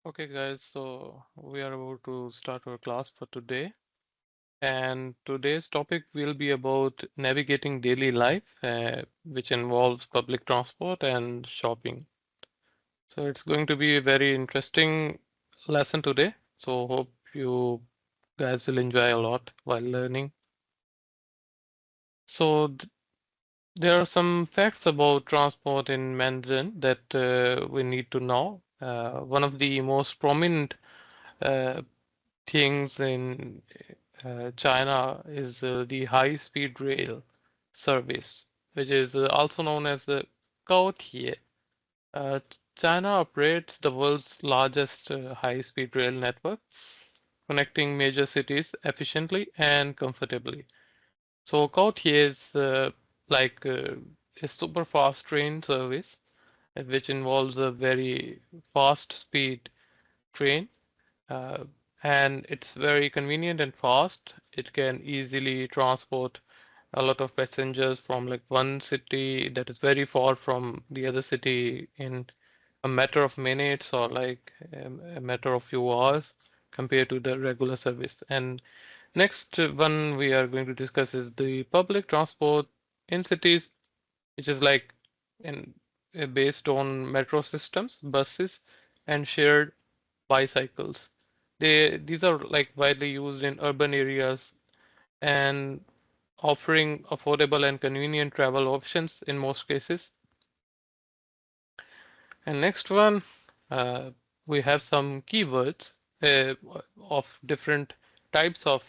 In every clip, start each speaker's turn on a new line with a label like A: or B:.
A: Okay, guys, so we are about to start our class for today. And today's topic will be about navigating daily life, which involves public transport and shopping. So it's going to be a very interesting lesson today. So hope you guys will enjoy a lot while learning. So there are some facts about transport in Mandarin that we need to know. One of the most prominent uh, things in China is the high-speed rail service, which is also known as the 高铁. China operates the world's largest high-speed rail network, connecting major cities efficiently and comfortably. So 高铁 is a super fast train service, which involves a very fast speed train, uh, and it's very convenient and fast. It can easily transport a lot of passengers from like one city that is very far from the other city in a matter of minutes or like a matter of few hours compared to the regular service. And next one we are going to discuss is the public transport in cities, which is like in based on metro systems, buses, and shared bicycles. These are like widely used in urban areas and offering affordable and convenient travel options in most cases. And next one, uh, we have some keywords of different types of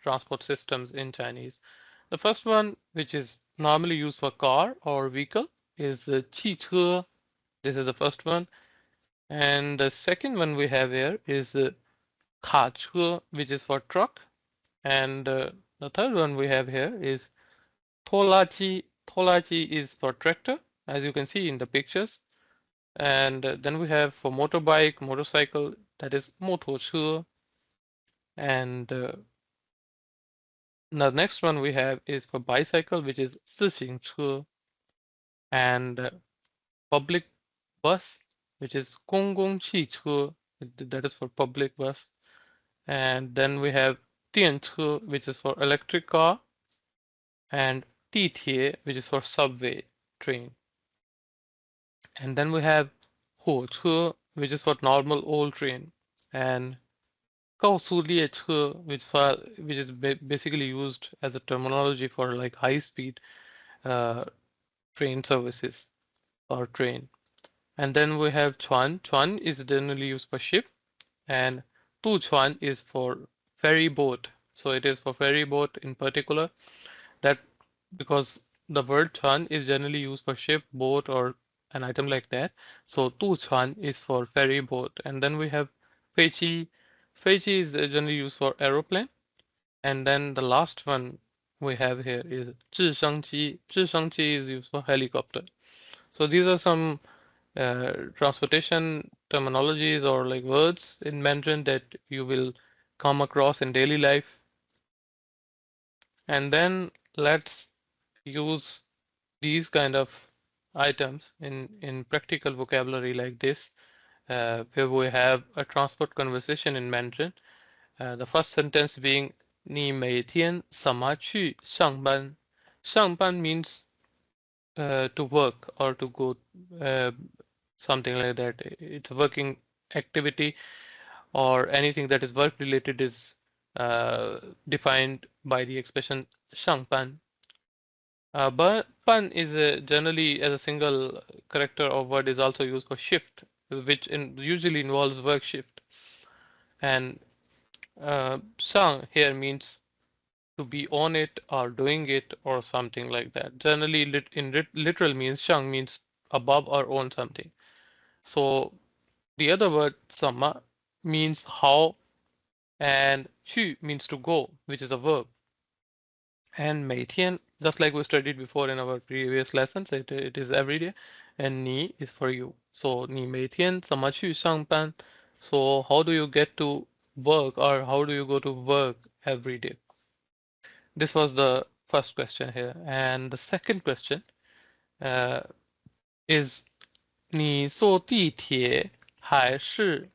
A: transport systems in Chinese. The first one, which is normally used for car or vehicle, is 汽车. This is the first one. And the second one we have here is 卡车, which is for truck. And the third one we have here is 拖拉机. 拖拉机 is for tractor, as you can see in the pictures. And then we have for motorbike, motorcycle, that is 摩托车. And the next one we have is for bicycle, which is 自行车. And public bus, which is 公共汽车, that is for public bus. And then we have 电车, which is for electric car, and 地铁, which is for subway train. And then we have 火车, which is for normal old train, and 高速列车, which is basically used as a terminology for like high speed uh, train services or train. And then we have 船. 船 is generally used for ship, and 渡船 is for ferry boat. So it is for ferry boat in particular, that because the word 船 is generally used for ship, boat, or an item like that. So 渡船 is for ferry boat. And then we have 飞机. 飞机 is generally used for aeroplane. And then the last one we have here is 直升机. 直升机 is used for helicopter. So these are some transportation terminologies or like words in Mandarin that you will come across in daily life. And then let's use these kind of items in practical vocabulary like this, where we have a transport conversation in Mandarin. The first sentence being 你每天怎么去上班?上班 means to work or to go, uh, something like that. It's a working activity, or anything that is work related is uh, defined by the expression 上班. But pan is generally as a single character or word is also used for shift, which usually involves work shift. And sang here means to be on it or doing it or something like that. Generally, literal means shang means above or on something. So the other word sama means how, and chu means to go, which is a verb. And 每天, just like we studied before in our previous lessons, it is every day. And 你 is for you. So 你每天怎么去上班? So how do you get to work, or how do you go to work every day? This was the first question here. And the second question uh, is 你坐地铁还是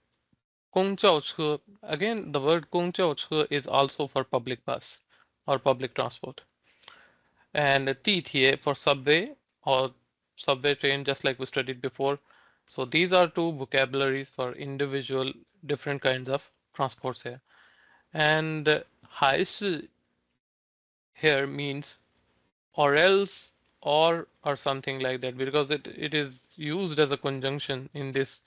A: 公交车, again, the word 公交车 is also for public bus or public transport. And 地铁 for subway or subway train, just like we studied before. So these are two vocabularies for individual different kinds of transports here. And 还是 here means or else or something like that, because it is used as a conjunction in this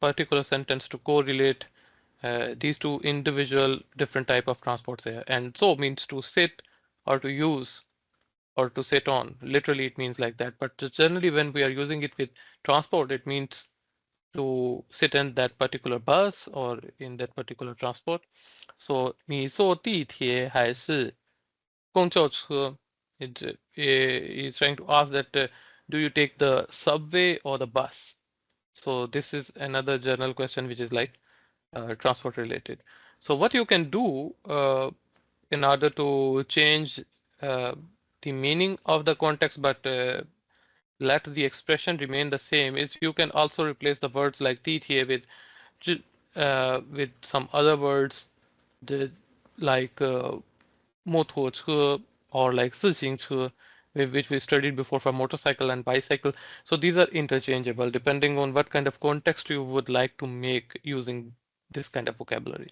A: particular sentence to correlate these two individual different type of transports here. And so means to sit or to use or to sit on. Literally, it means like that. But generally, when we are using it with transport, it means to sit in that particular bus or in that particular transport. So 你坐地铁还是公交车? It's trying to ask that do you take the subway or the bus? So this is another general question which is like transport related. So what you can do in order to change uh, the meaning of the context but let the expression remain the same is you can also replace the words like teeth here with some other words the, like 摩托车 or like 自行车 which we studied before for motorcycle and bicycle. So these are interchangeable depending on what kind of context you would like to make using this kind of vocabulary.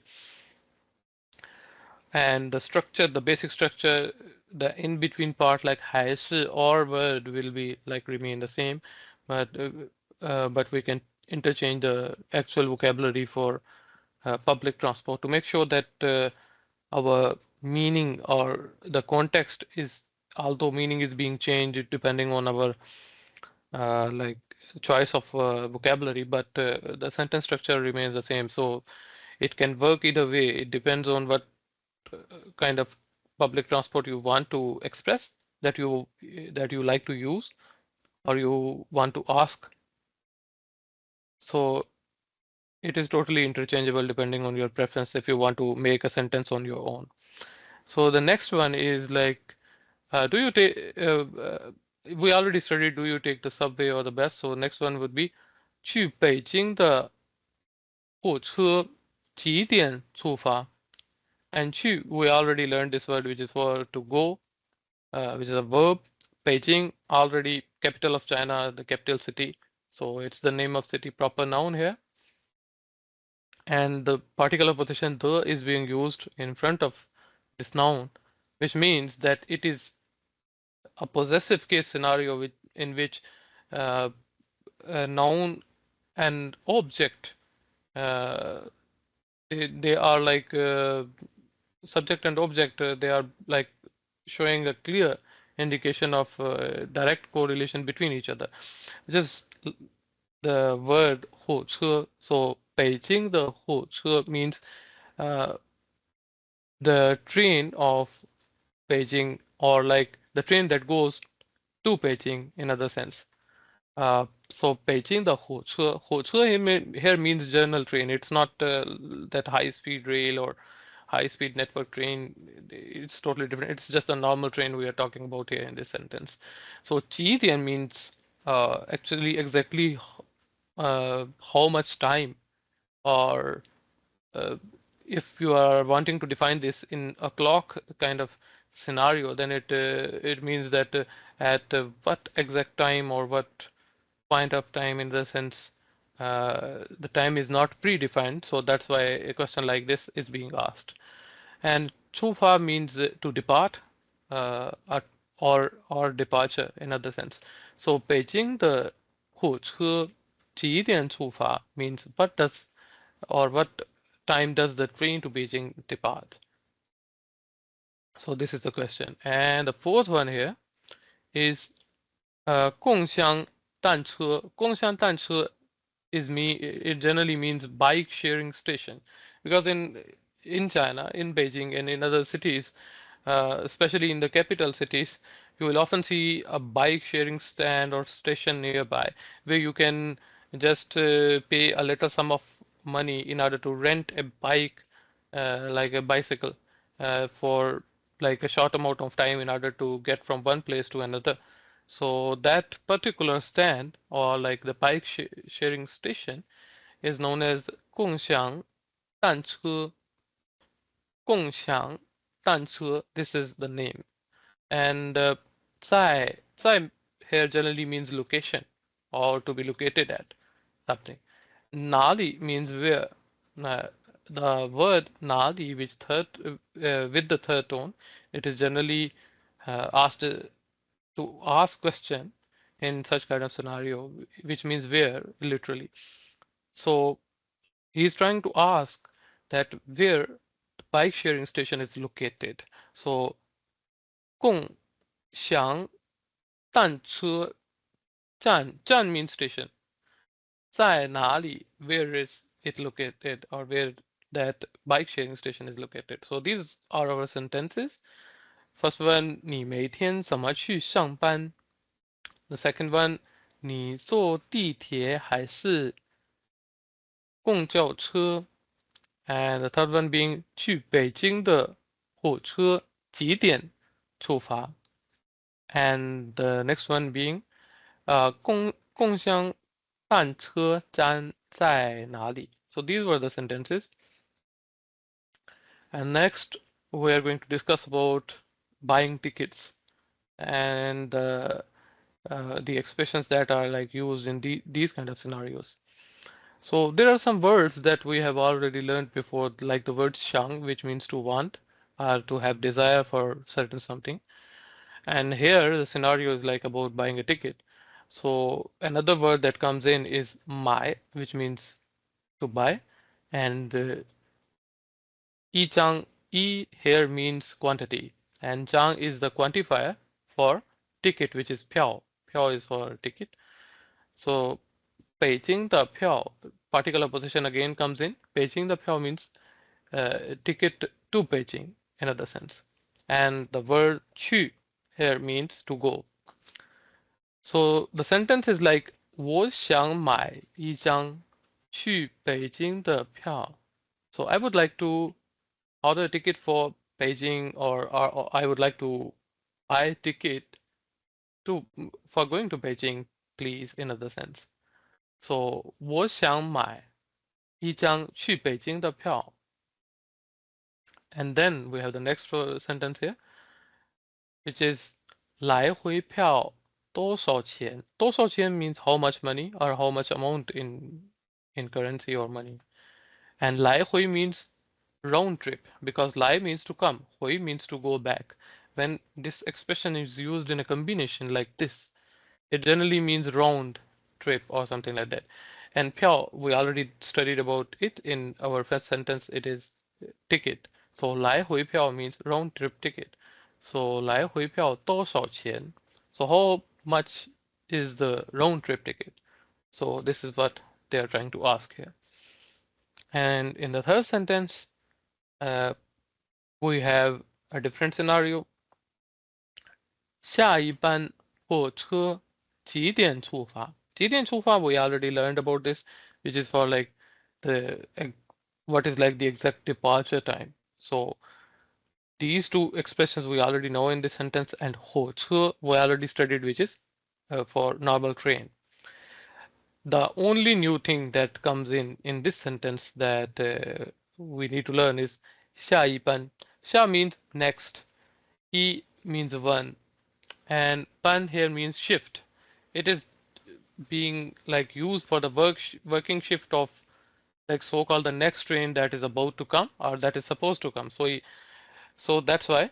A: And the structure, the basic structure, the in-between part like 还是 or word will be like remain the same, but we can interchange the actual vocabulary for public transport to make sure that our meaning or the context is, although meaning is being changed depending on our like choice of vocabulary, but the sentence structure remains the same. So it can work either way. It depends on what kind of public transport you want to express, that you like to use or you want to ask. So it is totally interchangeable depending on your preference if you want to make a sentence on your own. So the next one is like, do you take? We already studied. Do you take the subway or the bus? So next one would be 去北京的火车几点出发? And 去 we already learned this word which is for to go, which is a verb. Beijing already capital of China, the capital city. So it's the name of city, proper noun here. And the particular position the is being used in front of this noun, which means that it is a possessive case scenario in which uh, a noun and object they are like subject and object, they are like showing a clear indication of direct correlation between each other. Just the word 火车, so 北京的火车 means the train of Beijing, or like the train that goes to Beijing in other sense. So Beijing the 火车 here means journal train. It's not that high speed rail or high speed network train. It's totally different. It's just a normal train we are talking about here in this sentence. So 几点 means actually exactly how much time, or uh, if you are wanting to define this in a clock kind of scenario, then it means that at what exact time or what point of time, in the sense the time is not predefined. So that's why a question like this is being asked. And 出发 means to depart, uh, or departure in other sense. So 北京的火车几点出发 means what time does the train to Beijing depart? So this is the question. And the fourth one here is 共享单车. 共享单车 it generally means bike sharing station, because in China, in Beijing and in other cities, especially in the capital cities, you will often see a bike sharing stand or station nearby where you can just pay a little sum of money in order to rent a bike, like a bicycle, for like a short amount of time in order to get from one place to another. So that particular stand or like the bike sharing station is known as 共享单车. 共享单车, this is the name. And 在 here generally means location or to be located at something. 哪里 means where. The word 哪里 with the third tone, it is generally asked to ask question in such kind of scenario, which means where literally. So he's trying to ask that where the bike sharing station is located. So 共享单车站 means station. 在哪里 where is it located or where that bike sharing station is located. So these are our sentences. First one, 你每天怎么去上班? The second one, 你坐地铁还是公交车? And the third one being 去北京的火车几点出发? And the next one being 共享单车站在哪里? So these were the sentences. And next we are going to discuss about buying tickets and the expressions that are like used in these kind of scenarios. So there are some words that we have already learned before, like the word shang, which means to want or to have desire for certain something. And here the scenario is like about buying a ticket. So another word that comes in is mai, which means to buy. And yi chang, yi here means quantity. And chang is the quantifier for ticket, which is piao. Piao is for ticket. So 北京的票, particular position again comes in. 北京的票 means ticket to Beijing in other sense. And the word 去 here means to go. So the sentence is like 我想买一张去北京的票. So I would like to order a ticket for Beijing or I would like to buy a ticket for going to Beijing, please, in other sense. So 我想买一张去北京的票. And then we have the next sentence here, which is 来回票多少钱?多少钱 means how much money or how much amount in currency or money. And 来回 means round trip, because 来 means to come, 回 means to go back. When this expression is used in a combination like this, it generally means round trip or something like that. And 票, we already studied about it in our first sentence. It is ticket. So 来回票 means round trip ticket. So 来回票多少钱? So how much is the round trip ticket? So this is what they are trying to ask here. And in the third sentence, we have a different scenario. 下一班火车几点出发? 几点出发, we already learned about this, which is for like what is like the exact departure time. So these two expressions we already know in this sentence, and 火车 we already studied, which is for normal train. The only new thing that comes in this sentence that we need to learn is 下一班. 下 means next, 一 means one, and 班 here means shift. It is being like used for the working shift of like so-called the next train that is about to come or that is supposed to come. So that's why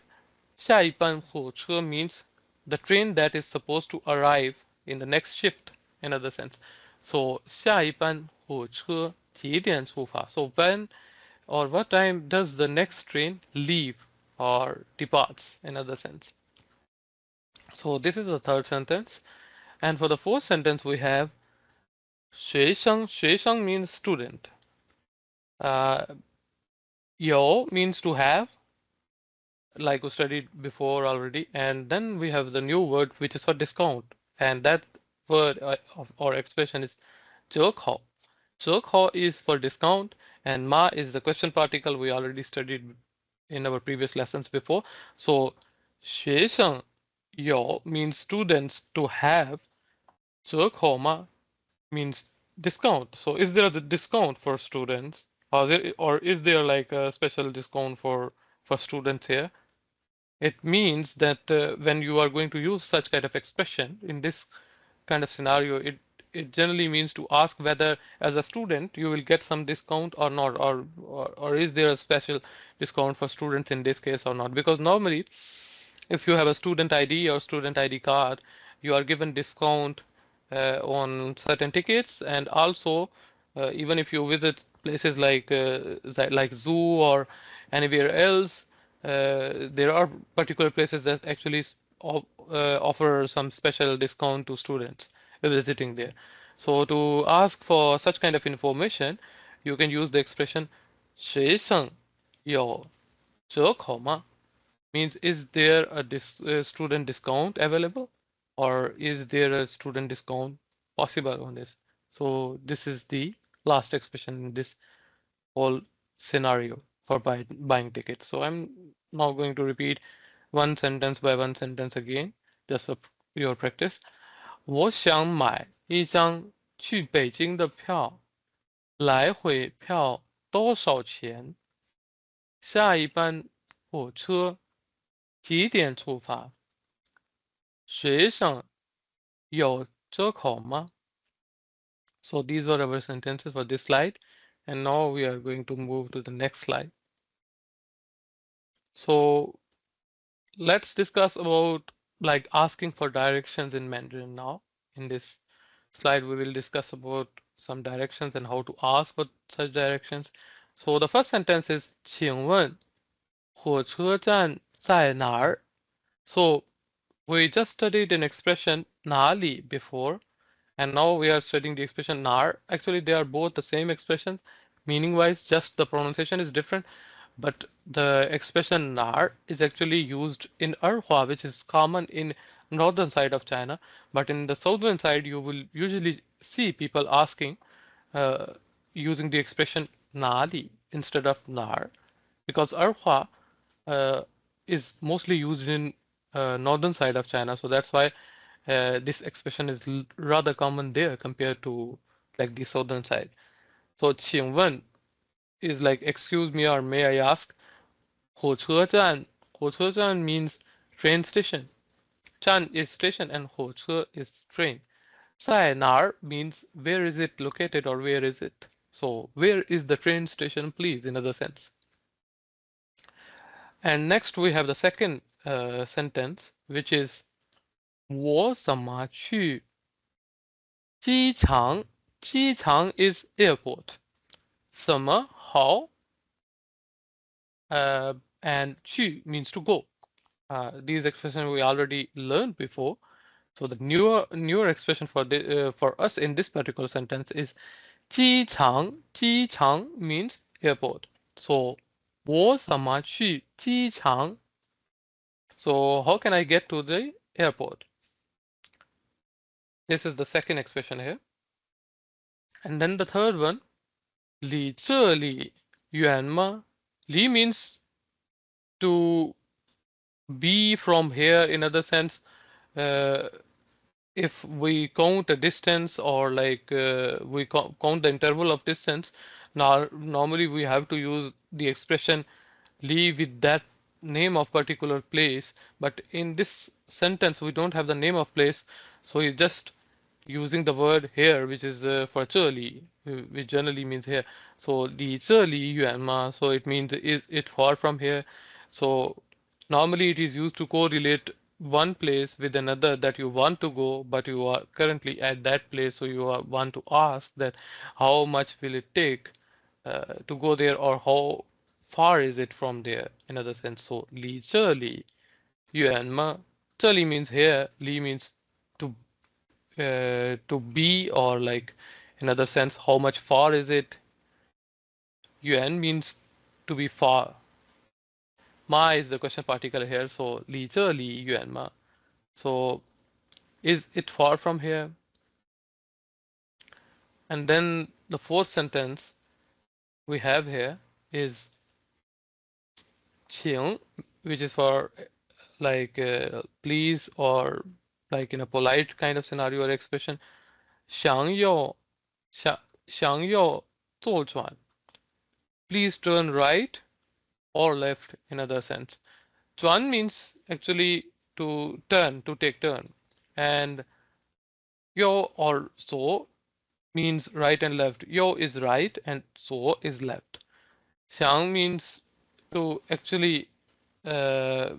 A: 下一班火车 means the train that is supposed to arrive in the next shift in other sense. So 下一班火车几点出发? So when or what time does the next train leave or departs in other sense? So this is the third sentence. And for the fourth sentence we have 学生, 学生 means student. 有 means to have, like we studied before already. And then we have the new word which is for discount. And that word or expression is 折扣. 折扣 is for discount, and ma is the question particle we already studied in our previous lessons before. So 学生有 means students to have. 折扣吗 means discount. So is there a discount for students, or is there like a special discount for students here? It means that when you are going to use such kind of expression in this kind of scenario, it generally means to ask whether as a student you will get some discount or not, or is there a special discount for students in this case or not? Because normally if you have a student ID or student ID card, you are given discount on certain tickets, and also even if you visit places like zoo or anywhere else, there are particular places that actually offer some special discount to students visiting there. So to ask for such kind of information, you can use the expression 学生有折扣吗? Means is there a student discount available, or is there a student discount possible on this? So this is the last expression in this whole scenario for buying tickets. So I'm now going to repeat one sentence by one sentence again, just for your practice. 我想买一张去北京的票，来回票多少钱？下一班火车几点出发？学生有折扣吗? So these were our sentences for this slide, and now we are going to move to the next slide. So let's discuss about like asking for directions in Mandarin now. In this slide, we will discuss about some directions and how to ask for such directions. So the first sentence is 请问火车站在哪儿? So we just studied an expression 哪里 before, and now we are studying the expression nar. Actually, they are both the same expressions, meaning wise, just the pronunciation is different. But the expression nar is actually used in Erhua, which is common in northern side of China. But in the southern side, you will usually see people asking uh, using the expression nali instead of nar, because Erhua uh, is mostly used in northern side of China. So that's why this expression is rather common there compared to like the southern side. So 请问 is like excuse me or may I ask. 火车站 means train station. 站 is station and 火车 is train. 在哪儿 means where is it located or where is it. So where is the train station, please, in other sense. And next we have the second sentence, which is 我怎么去机场 is airport. 怎么 how and 去 means to go. These expressions we already learned before. So the newer expression for us in this particular sentence is 机场 means airport. So 我怎么去机场? So how can I get to the airport? This is the second expression here. And then the third one, 离这里远吗? Li means to be from here. In other sense, uh, if we count a distance or like we count the interval of distance, now normally we have to use the expression li with that name of particular place. But in this sentence, we don't have the name of place, so it's just using the word here, which is for 这里, which generally means here. So 离这里远吗? So it means is it far from here? So normally it is used to correlate one place with another that you want to go, but you are currently at that place, so you want to ask that how much will it take to go there, or how far is it from there, in other sense. So 离这里远吗? 这里 means here, 离 means to be, or like in other sense, how much far is it? Yuan means to be far. Ma is the question particle here, so 离这里远吗? So is it far from here? And then the fourth sentence we have here is 请, which is for like please, or like in a polite kind of scenario or expression. 想要想要左转 please turn right or left in other sense. 转 means actually to turn, to take turn. And 右 or 左 means right and left. 右 is right and 左 is left. 想 means to actually uh,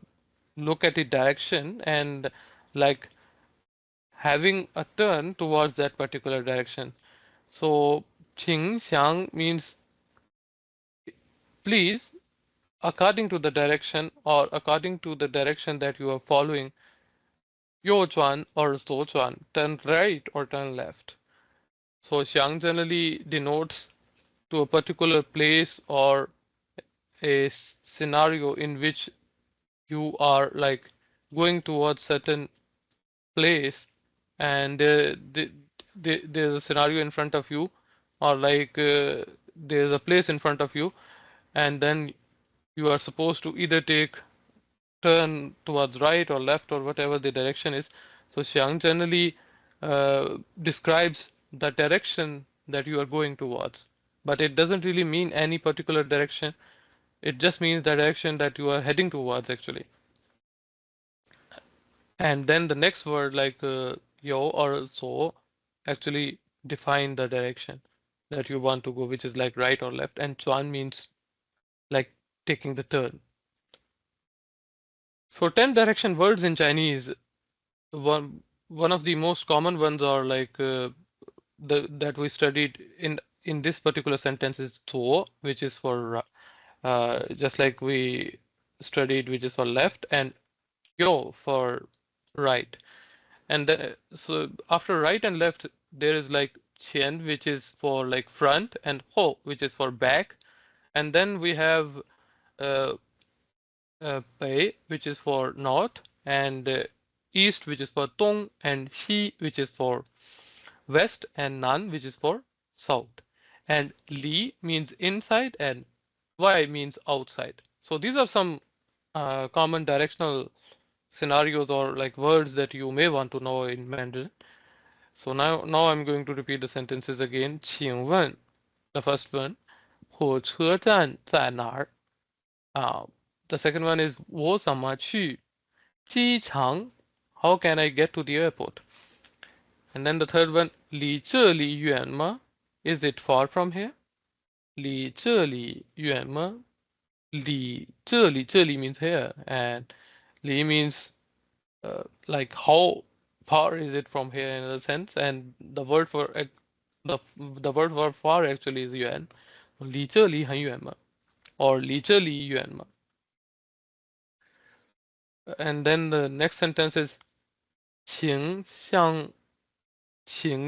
A: look at the direction and like having a turn towards that particular direction. So 请详 means please according to the direction or according to the direction that you are following, 右转 or 左转, turn right or turn left. So 详 generally denotes to a particular place or a scenario in which you are like going towards certain place and there's a scenario in front of you or like there's a place in front of you and then you are supposed to either take turn towards right or left or whatever the direction is. So xiang generally describes the direction that you are going towards, but it doesn't really mean any particular direction. It just means the direction that you are heading towards actually. And then the next word like yo or so actually define the direction that you want to go, which is like right or left. And chuan means like taking the turn. So 10 direction words in Chinese, one of the most common ones are like the that we studied in this particular sentence is 左, which is for just like we studied, which is for left, and yo for right. And then so after right and left there is like qian, which is for like front, and ho, which is for back. And then we have uh, bei, which is for north, and east, which is for dong, and xi, which is for west, and nan, which is for south. And li means inside and y means outside. So these are some common directional scenarios or like words that you may want to know in Mandarin. So now I'm going to repeat the sentences again. 请问 the first one, 火车站在哪儿? The second one is 我怎么去机场? How can I get to the airport? And then the third one, 离这里远吗? Is it far from here? 离这里远吗?这里 means here, and 离 means like how far is it from here in a sense, and the word for the word for far actually is 远，离这里很远吗? Or 离这里远吗? And then the next sentence is 请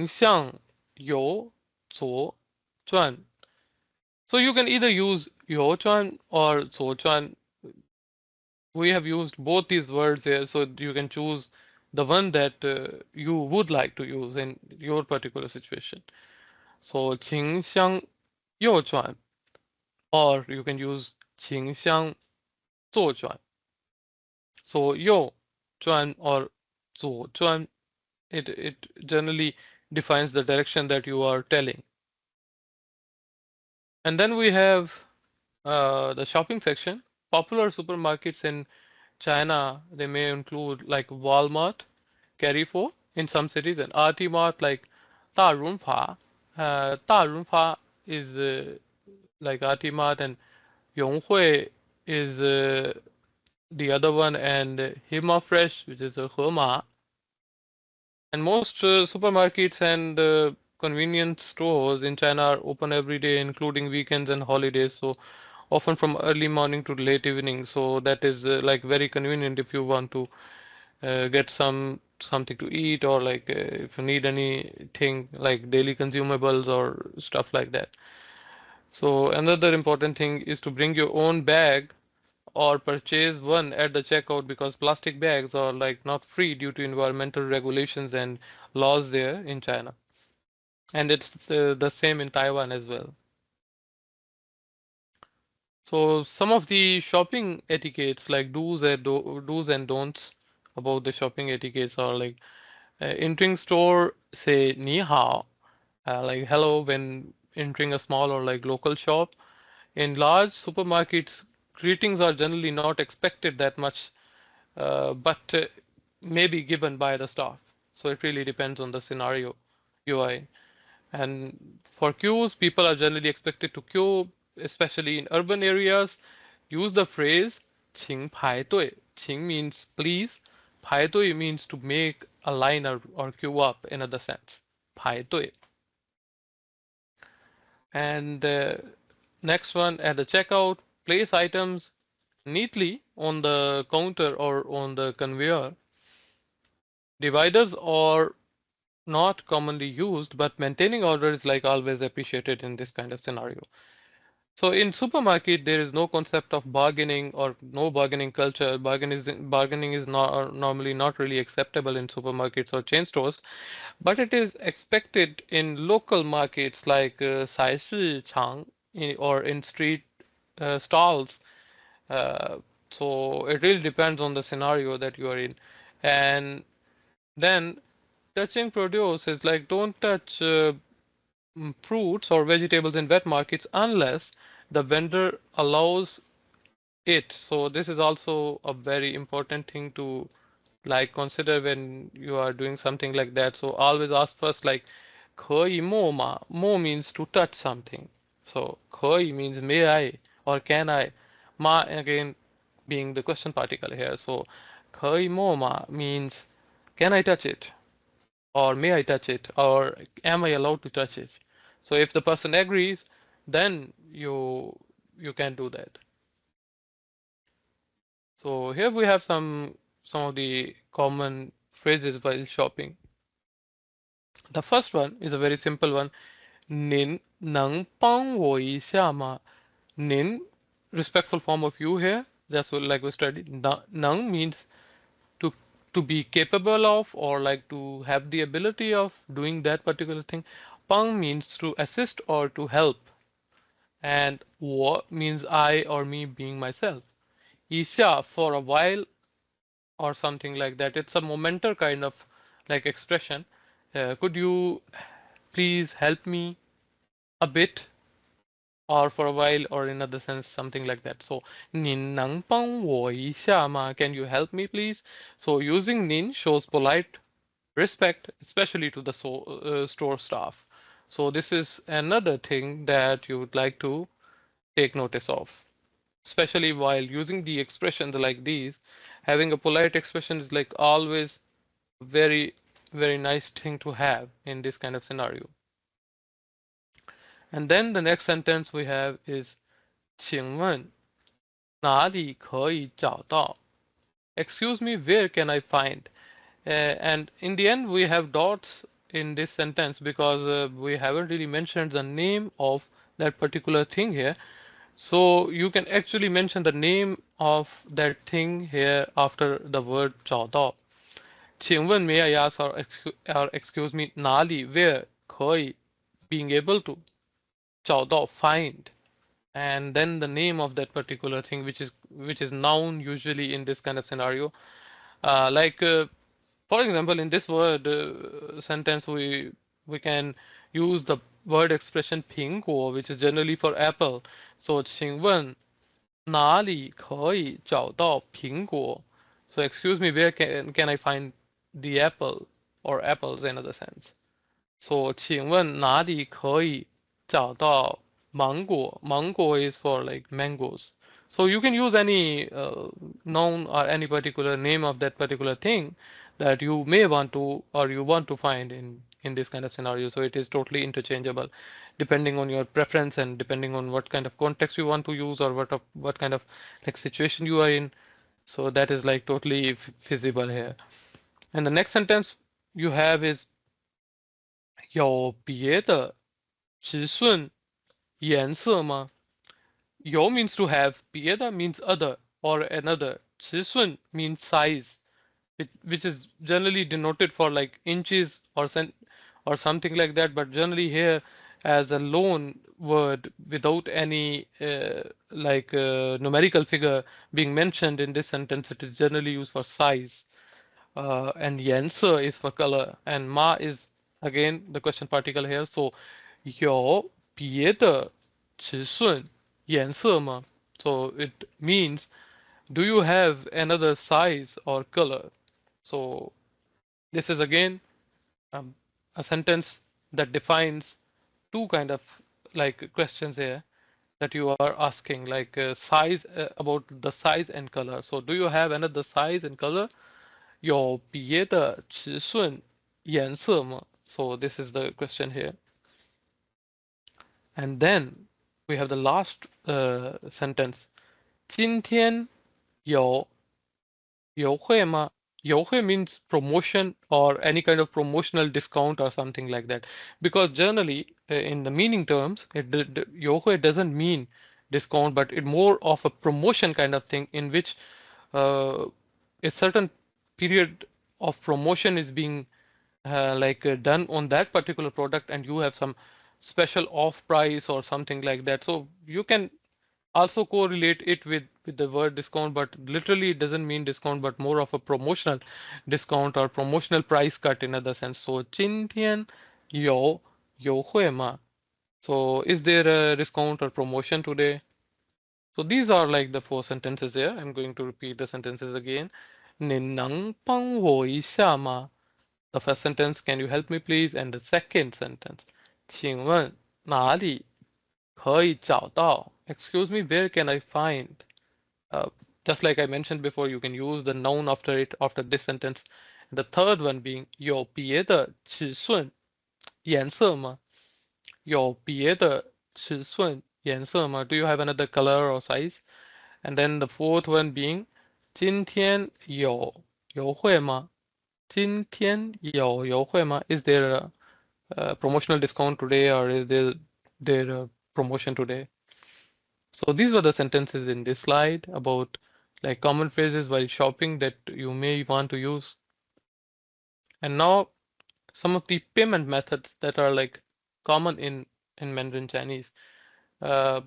A: 向右左转. So you can either use 右转 or 左转. We have used both these words here, so you can choose the one that you would like to use in your particular situation. So 请向右转, or you can use 请向左转. So 右转 or 左转, it generally defines the direction that you are telling. And then we have the shopping section. Popular supermarkets in China, they may include like Walmart, Carrefour in some cities, and RT Mart like 大润发. 大润发 is like RT Mart, and Yonghui is the other one, and Hima Fresh, which is Hema. And most supermarkets and convenience stores in China are open every day, including weekends and holidays. So often from early morning to late evening. So that is like very convenient if you want to get something to eat, or like if you need anything like daily consumables or stuff like that. So another important thing is to bring your own bag or purchase one at the checkout, because plastic bags are like not free due to environmental regulations and laws there in China. And it's the same in Taiwan as well. So some of the shopping etiquettes, like do's and don'ts about the shopping etiquettes, are like entering store say 你好, like hello when entering a small or like local shop. In large supermarkets, greetings are generally not expected that much, but may be given by the staff. So it really depends on the scenario you are in. And for queues, people are generally expected to queue, especially in urban areas. Use the phrase 请排队. 请 means please. 排队 means to make a line or queue up in other sense. 排队. And next one, at the checkout, place items neatly on the counter or on the conveyor. Dividers are not commonly used, but maintaining order is like always appreciated in this kind of scenario. So in supermarket, there is no concept of bargaining or no bargaining culture. Bargaining is not normally not really acceptable in supermarkets or chain stores, but it is expected in local markets like 菜市场 or in street stalls. Uh, so it really depends on the scenario that you are in. And then touching produce is like don't touch fruits or vegetables in wet markets unless the vendor allows it. So this is also a very important thing to like consider when you are doing something like that. So always ask first like 可以摸吗? 摸 means to touch something. So 可以 means may I or can I? Ma again being the question particle here. So 可以摸吗 means can I touch it? Or may I touch it? Or am I allowed to touch it? So if the person agrees, then you can do that. So here we have some of the common phrases while shopping. The first one is a very simple one. 您能帮我一下吗? Nin, respectful form of you here. That's what like we studied. Nang means to to be capable of or like to have the ability of doing that particular thing. Pang means to assist or to help. And wo means I or me being myself. Isha for a while or something like that. It's a momenter kind of like expression. Could you please help me a bit or for a while or in other sense something like that. So 您能帮我一下吗? Can you help me please? So using nin shows polite respect, especially to the store staff. So this is another thing that you would like to take notice of, especially while using the expressions like these. Having a polite expression is like always very, very nice thing to have in this kind of scenario. And then the next sentence we have is 请问哪里可以找到? Excuse me, where can I find? And in the end, we have dots in this sentence because we haven't really mentioned the name of that particular thing here. So you can actually mention the name of that thing here after the word 找到. 请问 may I ask or excuse me 哪里 where 可以 being able to 找到 find and then the name of that particular thing which is noun usually in this kind of scenario. For example, in this word sentence, we can use the word expression 苹果, which is generally for apple. So 请问哪里可以找到苹果? So excuse me, where can I find the apple or apples in other sense? So 请问哪里可以找到芒果? Mango is for like mangoes. So you can use any noun or any particular name of that particular thing that you may want to or you want to find in this kind of scenario. So it is totally interchangeable depending on your preference and depending on what kind of context you want to use or what kind of like situation you are in. So that is like totally feasible here. And the next sentence you have is 有别的尺寸颜色吗? Yo means to have, 别的 means other or another. 尺寸 means size, which is generally denoted for like inches or something like that. But generally here, as a lone word without any numerical figure being mentioned in this sentence, it is generally used for size. And 颜色 is for color, and ma is Again, the question particle here. So 有别的尺寸颜色吗? So it means, do you have another size or color? So this is again um, a sentence that defines two kind of like questions here that you are asking, like size, about the size and color. So do you have another size and color? 有别的尺寸颜色吗? So this is the question here. And then we have the last sentence. 今天有优惠吗? Yohe means promotion or any kind of promotional discount or something like that. Because generally, in the meaning terms, yohe doesn't mean discount, but it more of a promotion kind of thing in which uh, a certain period of promotion is being done on that particular product, and you have some special off price or something like that. So you can also correlate it with the word discount, but literally it doesn't mean discount, but more of a promotional discount or promotional price cut in other sense. So 今天有优惠吗? So is there a discount or promotion today? So these are like the four sentences here. I'm going to repeat the sentences again. 你能帮我一下吗? The first sentence, can you help me please? And the second sentence, 请问哪里可以找到? Excuse me, where can I find? Uh, just like I mentioned before, you can use the noun after it, after this sentence. The third one being 有别的尺寸颜色吗? 有别的尺寸颜色吗? Do you have another color or size? And then the fourth one being 今天有优惠吗? 今天有优惠吗? Is there a promotional discount today, or is there a promotion today? So these were the sentences in this slide about like common phrases while shopping that you may want to use. And now some of the payment methods that are like common in Mandarin Chinese. Uh,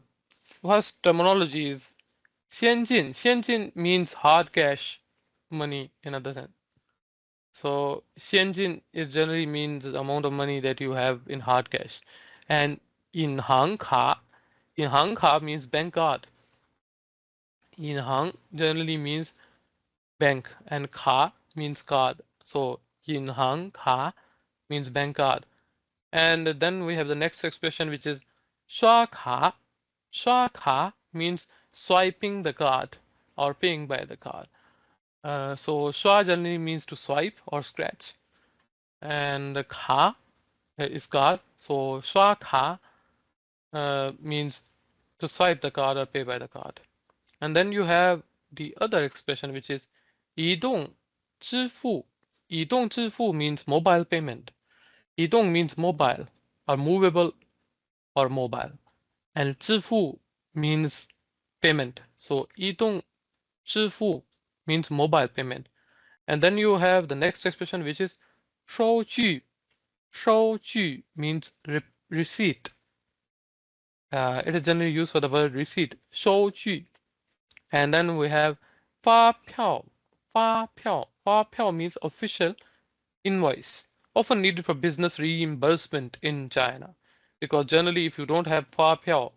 A: First terminology is 先进. 先进 means hard cash money in other sense. So 现金 is generally means the amount of money that you have in hard cash. And 银行卡 银行卡 means bank card. 银行 generally means bank, and 卡 means card. So 银行卡 means bank card. And then we have the next expression, which is 刷卡. 刷卡 means swiping the card or paying by the card. So 刷 generally means to swipe or scratch. And the 卡 is card. So 刷卡 means to swipe the card or pay by the card. And then you have the other expression, which is 移动支付. 移动支付 means mobile payment. 移动 means mobile or movable or mobile. And 支付 means payment. So 移动支付 means mobile payment. And then you have the next expression, which is 收据. 收据 means receipt. It is generally used for the word receipt. 收据. And then we have 发票. 发票. 发票 means official invoice, often needed for business reimbursement in China. Because generally, if you don't have 发票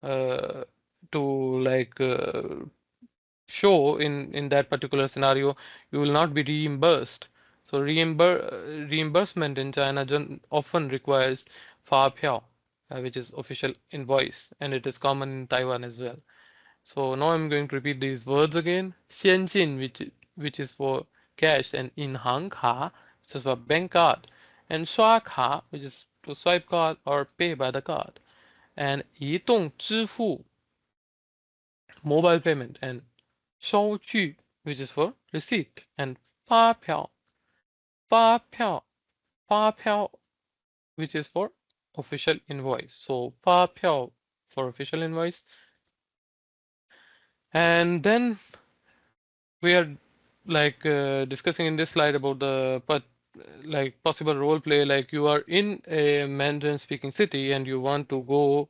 A: to like show in that particular scenario, you will not be reimbursed. So reimbursement in China often requires 发票, which is official invoice, and it is common in Taiwan as well. So now I'm going to repeat these words again. 现金, which is for cash, and 银行卡, which is for bank card, and 刷卡, which is to swipe card or pay by the card, and 移动支付, mobile payment, and 收据, which is for receipt, and 发票, 发票, which is for official invoice. So 发票 for official invoice. And then we are like discussing in this slide about the like possible role play, like you are in a Mandarin speaking city and you want to go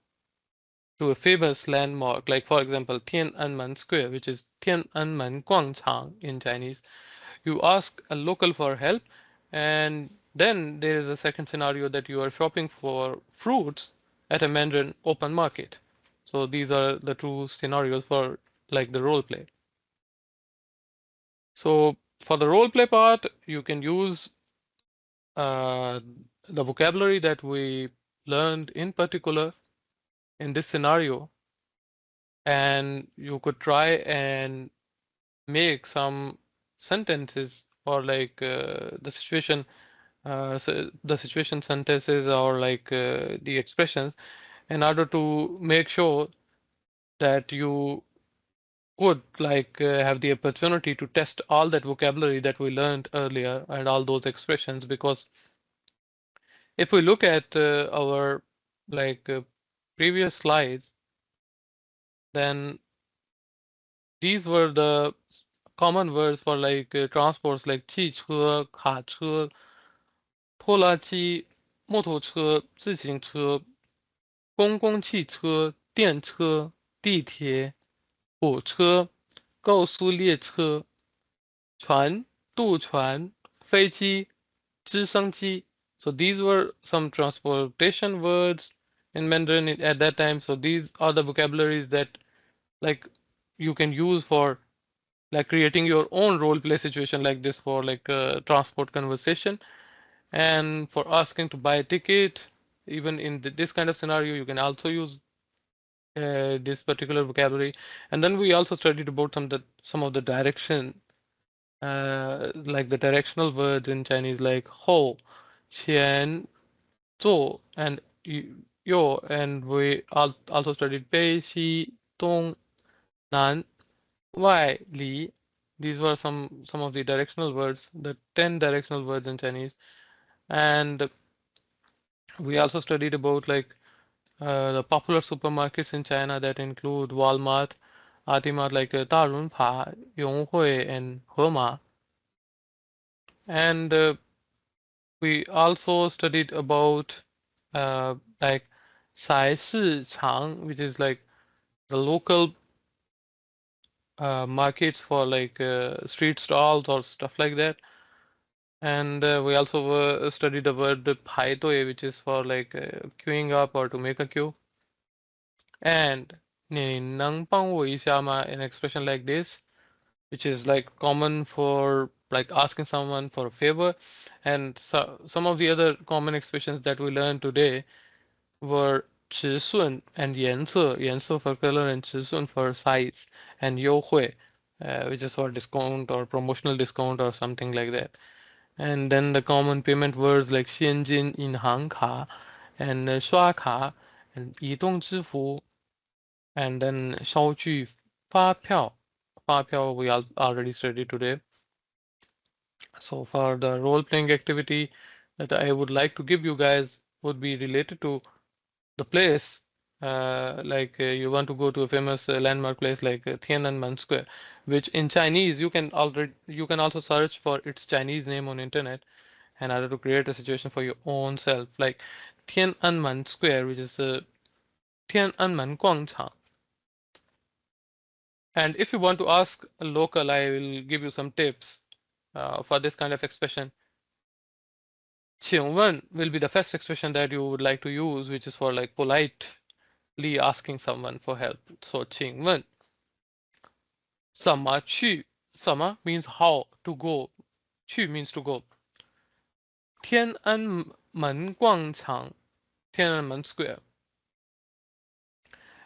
A: to a famous landmark, like for example Tiananmen Square, which is Tiananmen Guangchang in Chinese. You ask a local for help, and Then there is a second scenario that you are shopping for fruits at a Mandarin open market. So these are the two scenarios for like the role play. So for the role play part, you can use uh, the vocabulary that we learned in particular in this scenario, and you could try and make some sentences or like so the situation sentences or like the expressions in order to make sure that you would like have the opportunity to test all that vocabulary that we learned earlier and all those expressions, because if we look at our like previous slides, then these were the common words for like transports like 汽车、卡车、拖拉机、摩托车、自行车、公共汽车、电车、地铁、火车、高速列车、船、渡船、飞机、直升机. So these were some transportation words in Mandarin at that time. So these are the vocabularies that like you can use for like creating your own role play situation like this for like transport conversation, and for asking to buy a ticket. Even in this kind of scenario, you can also use this particular vocabulary. And then we also studied about some of the direction, like the directional words in Chinese, like ho, qian, zuo, and yo. And we also studied bei, xi, dong, nan, wai, li. These were some of the directional words, the 10 directional words in Chinese. And we also studied about like the popular supermarkets in China that include Walmart, Altimart, like Darunpa, Yonghui, and Hema. And we also studied about like Sai Si Chang, which is like the local markets for like street stalls or stuff like that. And we also studied the word Pai Doi, which is for like queuing up or to make a queue. And 你能帮我一下吗? An expression like this, which is like common for like asking someone for a favor. And so, some of the other common expressions that we learned today were 尺寸 and 颜色, 颜色 for color and 尺寸 for size, and 优惠, which is for discount or promotional discount or something like that. And then the common payment words like 现金 银行卡 and 刷卡 and 移动支付, and then 收据发票 we already studied today. So for the role-playing activity that I would like to give you guys would be related to the place. Like you want to go to a famous landmark place like Tiananmen Square, which in Chinese you can also search for its Chinese name on internet in order to create a situation for your own self, like Tiananmen Square, which is Tiananmen 广场. And if you want to ask a local, I will give you some tips for this kind of expression. 请问 will be the first expression that you would like to use, which is for like politely asking someone for help. So 请问怎么去? 怎么 means how to go. 去 means to go. 天安门广场, Tiananmen Square.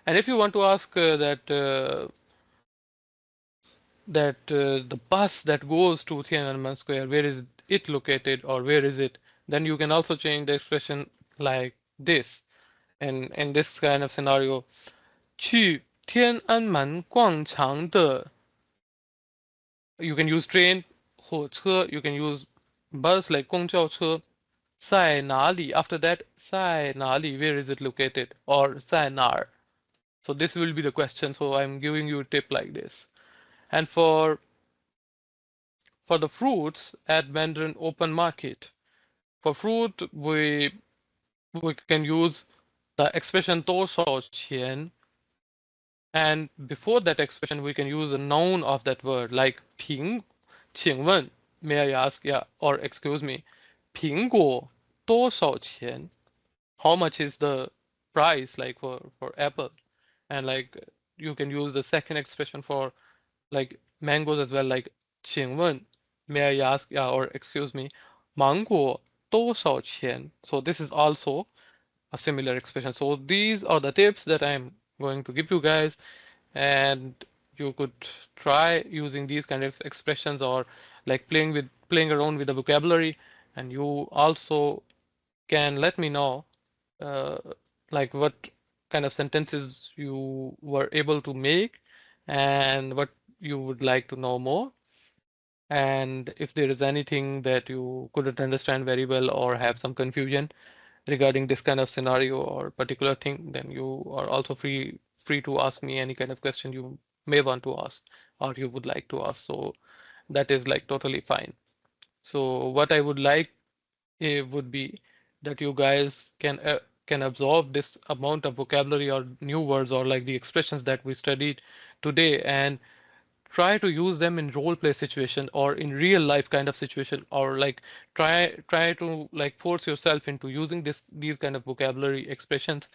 A: And if you want to ask the bus that goes to Tiananmen Square, where is it located or where is it? Then you can also change the expression like this. And in this kind of scenario, 去天安门广场的, you can use train, 火车, you can use bus like 公交车, 在哪里? After that, 在哪里? Where is it located? Or 在哪儿? So this will be the question. So I'm giving you a tip like this. And for the fruits at Mandarin open market, for fruit we can use the expression 多少钱, and before that expression we can use a noun of that word like 请问, may I ask, yeah, or excuse me, 苹果多少钱? How much is the price like for apple? And like you can use the second expression for like mangoes as well, like 请问 may I ask, yeah, or excuse me, 芒果多少钱? So this is also a similar expression. So these are the tips that I'm going to give you guys, and you could try using these kind of expressions or like playing around with the vocabulary, and you also can let me know uh, like what kind of sentences you were able to make and what you would like to know more. And if there is anything that you couldn't understand very well or have some confusion regarding this kind of scenario or particular thing, then you are also free to ask me any kind of question you may want to ask or you would like to ask. So that is like totally fine. So what I would like would be that you guys can absorb this amount of vocabulary or new words or like the expressions that we studied today and try to use them in role play situation or in real life kind of situation, or like try to like force yourself into using these kind of vocabulary expressions,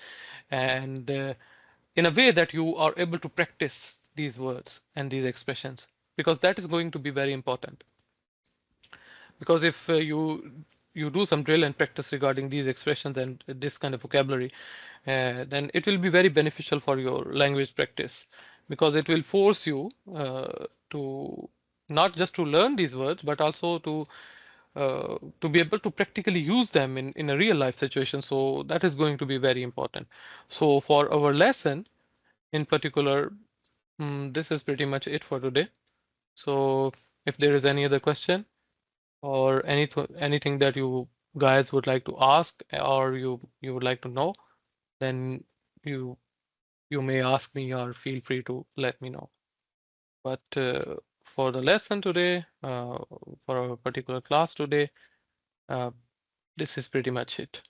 A: and in a way that you are able to practice these words and these expressions, because that is going to be very important. Because if you do some drill and practice regarding these expressions and this kind of vocabulary, then it will be very beneficial for your language practice, because it will force you to not just to learn these words but also to be able to practically use them in a real life situation. So that is going to be very important. So for our lesson in particular, this is pretty much it for today. So if there is any other question or anything that you guys would like to ask or you would like to know, then you you may ask me or feel free to let me know. But for the lesson today, for a particular class today, uh, this is pretty much it.